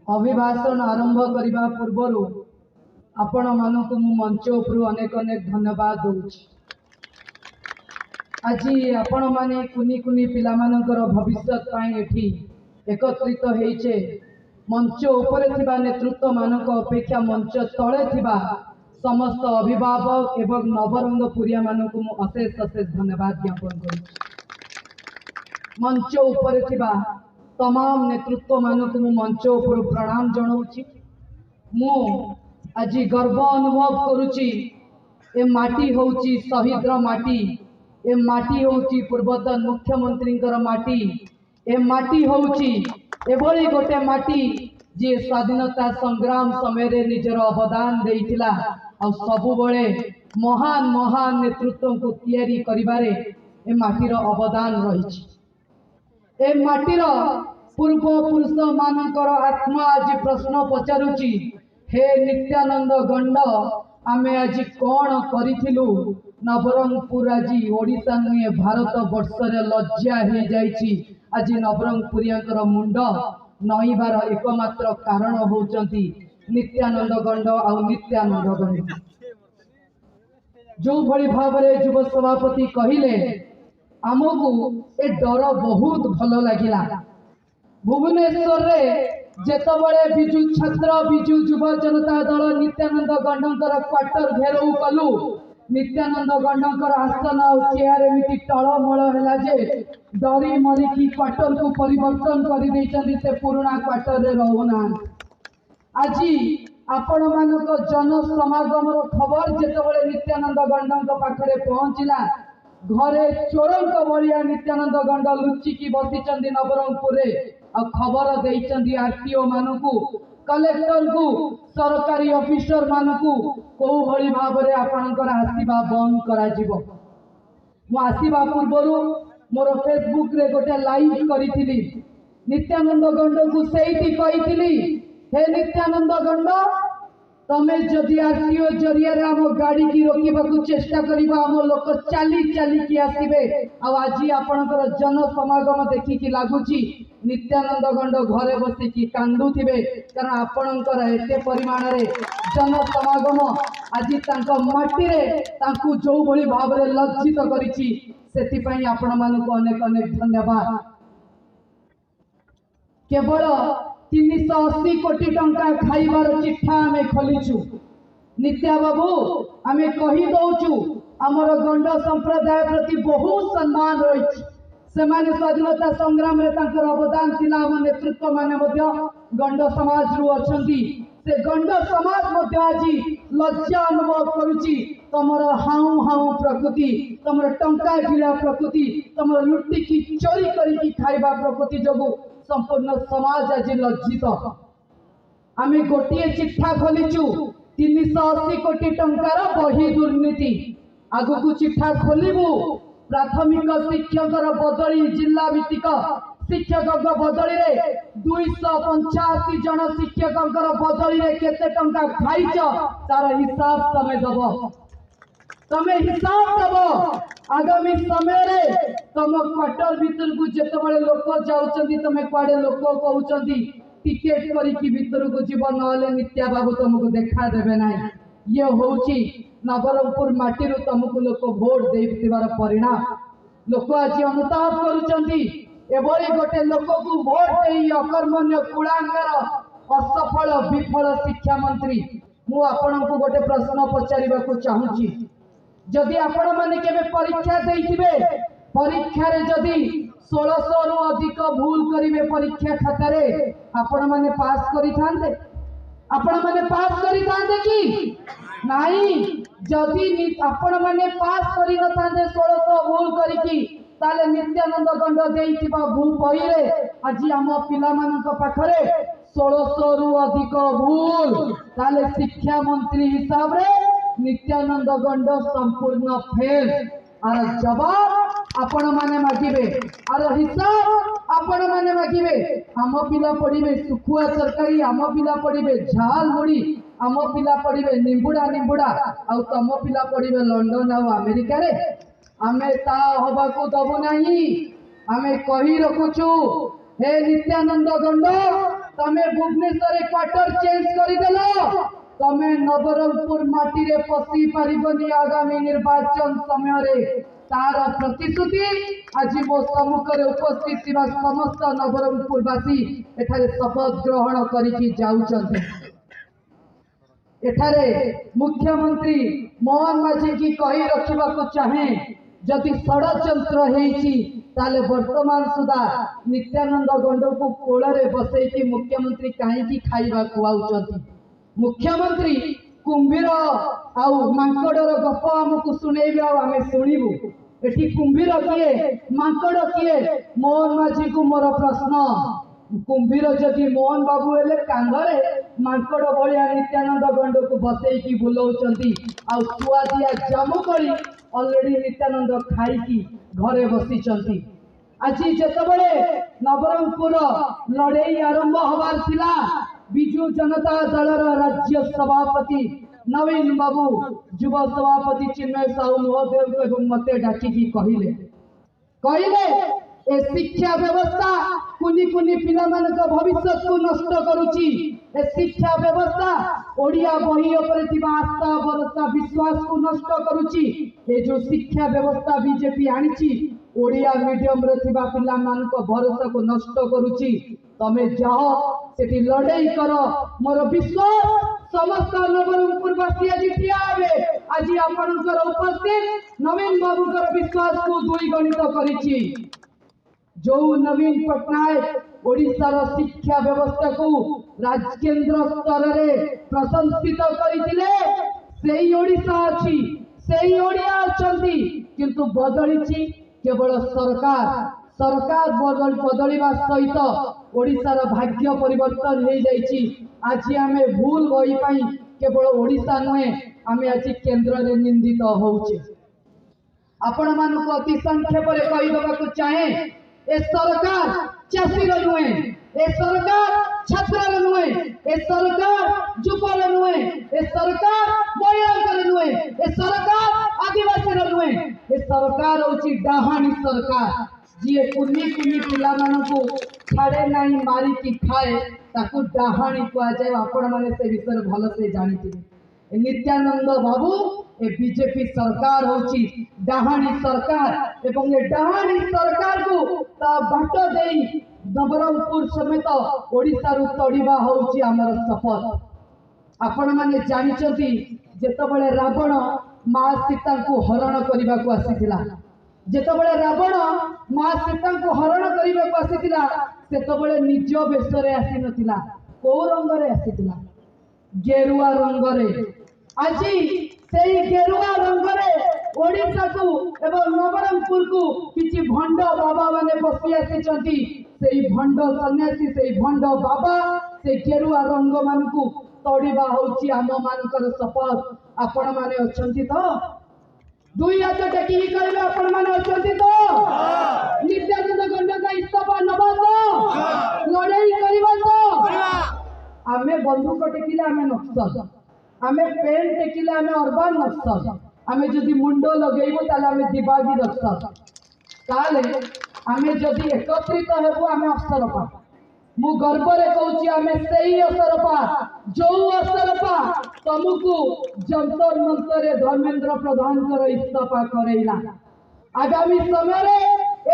अभिभाषण आरंभ करने पूर्वर आपण मानक मंच उपर अनेक अनेक धन्यवाद दूची। आज आपण माने कुनी कुनी पिला मानकर भविष्यत पाई एठी एकत्रित होइछे। मंच उपर थिबा नेतृत्व मानक अपेक्षा मंच तले थिबा समस्त अभिभावक एवं नवरंगपुरिया मानक मु अशेष अशेष धन्यवाद ज्ञापन करूँ। मंच उपर थिबा तमाम नेतृत्व मानक मु मंच उपर प्रणाम जनाऊँची। मु आज गर्व अनुभव करुची। ए माटी होउची शहीद माटी, ए माटी होउची पूर्वतन मुख्यमंत्री माटी, ए माटी होउची एभली गोटे माटी जी स्वाधीनता संग्राम समय रे निजर अवदान देइथिला आ सबु बळे महान महान नेतृत्व को तैयारी करिबारे ए माटीर अवदान रहिछि। ए माटीर पूर्व पुरुष मानकर आत्मा आज प्रश्न पचारुची, हे नित्यानंद गंड आमे आज कौन करिथिलु? नवरंगपुर आज ओडिशा नुहे भारत वर्ष रे लज्जा हो जाइछि। आज नवरंगपुरियांकर मुंड नईबार एकमात्र कारण होउचंती नित्यानंद गंड आ नित्यानंद गंड। जो भली भावरे युव सभापति कहिले आमको ए डर बहुत भल लगिला। भुवनेश्वर रे जेतबळे बिजु छात्र बिजु युव जनता दल नित्यानंद गंडकर क्वार्टर घेराव कलु, नित्यानंद गंडकर आसन आ चेयर एमिति टळमळ हैला जे डरी मरिकी क्वार्टर को परिवर्तन करि दैछन्ति। से पुराना क्वार्टर रे रहउना। आज आपण मानक जन समागम रो खबर जेतबळे नित्यानंद गंडक पाखरे पहुंचिला, घरे चोरंक भलिया नित्यानंद गंड लुचिकी बसिचंदी नवरंगपुर रे आ खबर देइचंदी आरटीओ मानकू, कलेक्टर को, सरकारी ऑफिसर मानकू को भली भाबरे आपनकर आसीबा बंद करा जिवो। मु आसीबा पूर्वरु मोर फेसबुक रे गोटे लाइव करिथिली। नित्यानंद गंड को सेठी कहिथिली, हे नित्यानंद गंड तमे जदि आरटीओ जरिया रे हम गाड़ी की रोकिबा को चेष्टा करिबा हम लोक चाली चाली की आसीबे। आ आज आपनकर जन समागम देखि की लागुची नित्यानंद गंड घरे बसी की कांदुथिबे, कारण आपनकर एते परिमाण रे जन समागम आज तांको माटी रे तांकु जो भली भाव रे लज्जित करिछि। सेति पई आपण मानको अनेक अनेक धन्यवाद। केवल 380 कोटी टंका खाइबार चिठा आमे खोलिछु। नित्या बाबू आमे कहि दउछु हमर गंड संप्रदाय प्रति बहुत सम्मान रहिछि। सेमाने स्वाधीनता संग्राम रे तांकर अवदान थिला। हम नेतृत्व माने मध्य गंड समाज रु अछंती। से गंड समाज मध्य आज लज्जा अनुभव करुछि। तमर हाउ हाउ प्रकृति, तमर टंका गिरा प्रकृति, तमर लुट्टी की चोरी करी की खाइबा प्रकृति जगु संपूर्ण समाज आज लज्जित। आमे गोटे चिठा खोलिचु 380 कोटी टंकार बही दुर्नीति। आगु को चिठा खोलिबु प्राथमिक शिक्षकर बदली जिला भित्तिक शिक्षक बदली रे 285 जन शिक्षक बदली रे केते टंका खाइच तार हिसाब तमे दबो। तमे हिसाब दबो। आगामी समय रे तम क्वार्टर भीतर को जेतबळे लोक जाउचंदी तमे क्वाडे लोक कहउचंदी टिकेट करी की भीतर को जीव नले नित्या बाबू तुमको देखा देबे नाही। ये होउची नवरंगपुर माटी रो तुमको लोक वोट देइतिबार परिणाम। लोक आज अनुताप करूचंदी एभली गोटे लोक को वोट देई अकर्मण्य कुलांगर असफल विफल शिक्षा मंत्री। मु आपन को गोटे प्रश्न पचारिबा को चाहूची। जदि आपण माने केबे परीक्षा देइथिबे, परीक्षा रे जदि 1600 रु अधिक भूल करिवे परीक्षा खाता रे आपण माने पास करि थांते? आपण माने पास करि थांते कि नाही? जदि आपण माने पास करि न थांते 1600 भूल करि की ताले नित्यानंद गंड देइथिबा भू पई रे आज हम पिला मानक पाखरे 1600 रु अधिक भूल, ताले शिक्षा मंत्री हिसाब रे नित्यानंद गंड संपूर्ण फेल। आर जवाब आपण माने मागिबे, आर हिसाब आपण माने मागिबे। हम पिला पढ़िबे सुखुआ सरकारी, हम पिला पढ़िबे झाल मुड़ी, हम पिला पढ़िबे निंबुड़ा निंबुड़ा, आ तम पिला पढ़िबे लंडन आ अमेरिका रे। आमे ता होबा को दबो नाही। आमे कहि रखुछु हे नित्यानंद गंड तमे भुवनेश्वर क्वार्टर चेंज करदेल तमे नवरंगपुर माटी रे पशि पारिबनी आगामी निर्वाचन समय रे तार प्रतिश्रुति आज मो सम्मुख रे उपस्थित थिबा समस्त नवरंगपुरवासी एठारे शपथ ग्रहण करिकी जाउछन्ते। एठारे मुख्यमंत्री मोहन माझी की कही रखा चाहे जदि षड्यंत्र होईची ताले वर्तमान सुधा नित्यानंद गंड को कोल बसई मुख्यमंत्री कहीं खाइबा खुआउछन्ति। मुख्यमंत्री कुंभीर आउ मांकड़र गप आमको सुनेबे आम शुणु एटी कुंभीर किए मांकड़ किए मोहन माझी को मोर प्रश्न कुंभीर जदि मोहन बाबू हेले कांधरे मांकड़ भलिया नित्यानंद गंड को बसई बुलाउछन्ति आउ सुआदिया जामुकोली ऑलरेडी नित्यानंद खाई घरे बसी। आज जेतबेले नवरंगपुर लड़ई आरंभ हबार थिला बिजू जनता दलर राज्य सभापति नवीन बाबू युवा सभापति चिन्मय साहू महोदय को मते डाकी कहले ए शिक्षा व्यवस्था कुनी कुनी पिला मानक भविष्य को नष्ट करुची। ए शिक्षा व्यवस्था ओडिया बही उपरे थिबा आस्था भरोसा विश्वास को नष्ट करुची। ए जो शिक्षा व्यवस्था बीजेपी आनीची ओडिया मीडियम रे थिबा पिला मानक भरोसा को नष्ट करुची। तमे जाओ सेठी लड़ाई करो मोर विश्वास समस्त नवरंगपुरवासी आज ठिया हेबे। आज आपनकर उपस्थित नवीन बाबूकर विश्वास को दुई गणित करिची। जो नवीन पटनायक ओडिशार शिक्षा व्यवस्था को राज्यकेन्द्र स्तर रे प्रशंसित करथिले सेही ओडिशा अछि सेही ओडिया अछंती किंतु बदलिछि केवल सरकार बदलिबा सहित ओडिशार भाग्य परिवर्तन हो जाइछि। आज आमे भूल बही पाई केवल ओडिशा नुहे आमे आज केंद्र रे निंदित होउछे। आपण मानको अति संक्षेप रे कहि देबाकू चाहे ए सरकार चाषी नुहे ए सरकार छात्र नुहे ए सरकार जुपल नुहे ए सरकार महिला नुहे ए सरकार आदिवासी नुहे ए सरकार होची डाहाणी सरकार जी कुनी कुनी पिला मानकू छाड़े नहीं मारिकी खाए ताकू डाहाणी कह जाए। आपण माने से विषय भल से जानी नित्यानंद बाबू ए बीजेपी सरकार होची डाहाणी सरकार एवं ए डाहाणी सरकार को ता बाट देई नवरंगपुर समेत ओडिशा रु तड़िबा होची हमर शपथ। आपण माने जानिचंती जेतबेले रावण मां सीता को हरण करबा को आसीथिला जेतबेले रावण मां सीता को हरण करबा को आसीथिला सेतबेले निज बेसरे आसी नथिला को रंग रे आसीथिला गेरुआ रंग रे। आज से गेरुआ रंग रे ओडिशा को एवं नवरंगपुर को किछि भंड बाबा माने बसी आसीचंती से भंड सन्यासी से भंड बाबा से गेरुआ रंग मान को तड़िबा होची आम मानकर शपथ। आपण माने अछंती तो दुई हाथ टेकी कहले आपण माने अछंती तो नित्यानंद गंड का इस्तीफा नबा तो लड़ाई करबा तो आमे बंदूक टेकिले आमे नक्सल आमे पेन टेकिले आमे अर्बान नक्सल आमे जदि मुंड लगेइबो ताले आमे दिबागी नक्सल ताले आमे जदि एकत्रित हेबो आमे अवसरपा मु गर्व रे कहूची आमे सेही अवसरपा जो अवसरपा तुमको जंतर मंतर धर्मेंद्र प्रधान कर इस्तीफा करेला। आगामी समय रे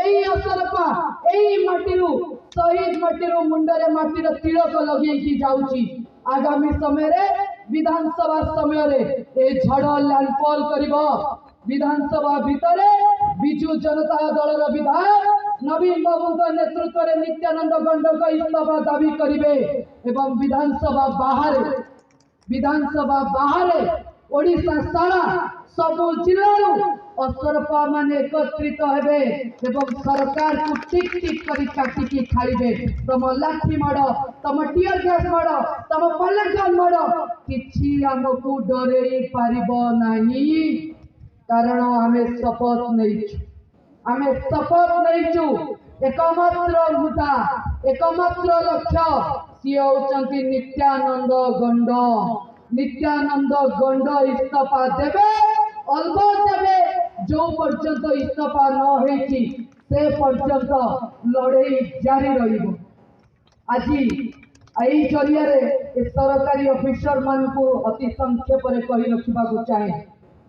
एही अवसरपा एही माटीरु शहीद माटीरु मुंडरे माटीर तिलक लगेकी जाउची। आगामी समय रे विधानसभा समय रे ए झड़ लैंडफॉल करिबो विधानसभा भितरे बिजू जनता दलर विधायक नवीन बाबू का नेतृत्व में नित्यानंद गंड का इस्तीफा दाबी करिवे एवं विधानसभा बाहर ओडिशा सारा सब जिल्ला असरपा माने एकत्रित हेबे एवं सरकार को टिक टिक करी काटिकी खाइबे। तम लाठी माड़ तम टीयर गैस माड़ तम पलेट गन माड़ किछि हमकु डरे पारिबो नाही कारण आमे शपथ नहींचु एकमात्र मुद्दा एकमात्र लक्ष्य सी होचंती नित्यानंद गंड इस्तीफा देवे अलबत देवे जो पर्यंत इस्तीफा न होईची से पर्यंत लड़ाई जारी रहिबो। यही जरिया सरकारी ऑफिसर मान को अति संक्षेप कही रखा चाहे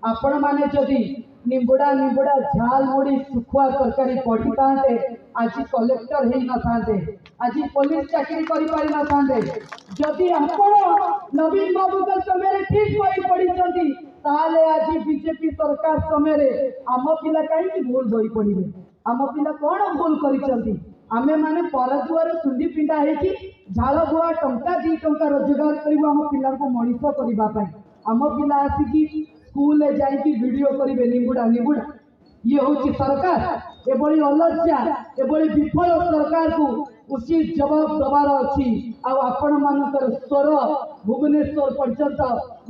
आपण माने जदि निंबुड़ा निंबुड़ा झाल मुड़ी सुखुआ तरकारी पढ़ी था आज कलेक्टर हो न था आज पुलिस चाकरी कर पारि न था जदि आपण नवीन बाबू का समय ठीक बही पढ़ी ताले आज बीजेपी सरकार समय आम पिला कहीं भूल बही पढ़े आम पिला कौन भूल कर आमे माने पर दुआर सुंडी पिंडा है झाड़ बुआ टंका दी टंका रोजगार कर आम पिला को मनीष करने आम पिला आसिकी स्कूल जाइकी वीडियो करेंगे निंबुड़ा निंबुड़ा ये हूँ सरकार एभली अलज्जा एभली विफल सरकार को उचित जवाब दबार अच्छी आपण मानकर स्वर भुवनेश्वर पर्यंत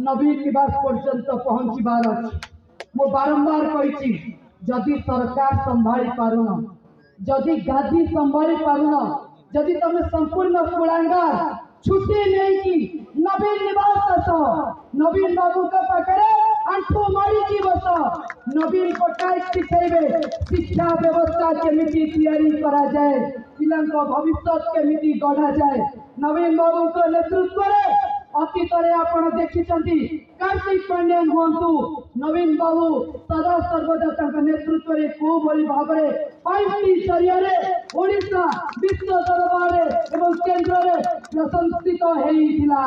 नवीन निवास पर्यंत पहुँचबार अच्छी मो बारंबार कही जदि सरकार संभाली पारुन जदि गादी संभाली पारुन जदि तुम संपूर्ण कुलांगार छुट्टी नहीं नवीन निवास आस नवीन बाबू का पाखे आंठू मारी बस नवीन पट्टनायक शिखेबे शिक्षा व्यवस्था केमिति तैयारी करा जाए पिला भविष्य केमिति गढ़ा जाए नवीन बाबू को नेतृत्व अतीत आपण देखी कार्तिक पांड्यान हूँ नवीन बाबू सदा सर्वदा नेतृत्व में को भाव में 5टी जरिया ओडिशा विश्व दरबार एवं केन्द्र में प्रशंसित होता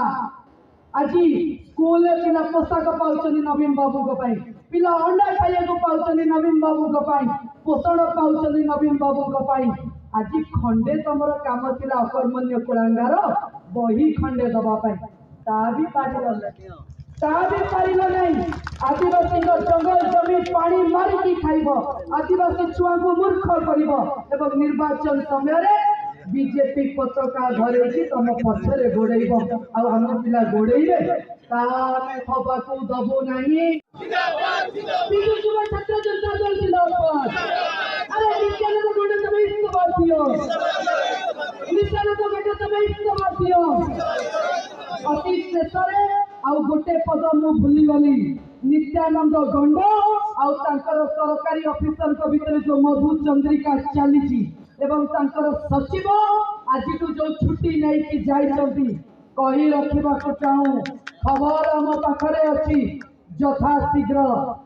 आज स्कूल पिला पोशाक पाँच नवीन बाबू पिला अंडा खाइया पाँच नवीन बाबू पोषण पाँच नवीन बाबू आज खंडे तुम काम था अकर्मण्य कुलांगार बही खंडे दवाई ता भी पारिल नहीं आदिवासी जंगल जमी पानी मारिकी खाइब आदिवासी छुआ को मूर्ख कर निर्वाचन समय बीजेपी पताका धरे तुम पछरे गोड़ेब आम पिला गोड़े हवा को दबू नहीं छात्र जनता दल जिंदाबाद अरे नित्यानंद गोड़े तुम इस्तीफा दियो नित्यानंद गोड़े तुम इस्तीफा दियो अति शेष गोटे पद मु भूली गली नित्यानंद गंड सरकारी ऑफिसर भितर जो मधु चंद्रिका चली एवं सचिव आज जो छुट्टी नहीं जाती कही रखा चाहूँ खबर आम पाखे अच्छी यथाशीघ्र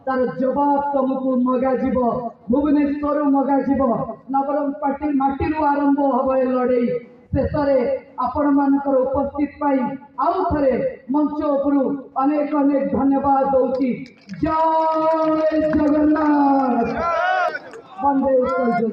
तार जवाब तुमको मगाजी भुवनेश्वर मगाजी नवरंगपाटी माटी आरंभ हम लड़े शेष आपण मानकर उपस्थित आउ थे मंच उपरू अनेक अनेक धन्यवाद दूसरी जय जगन्नाथ वंदे उत्कल।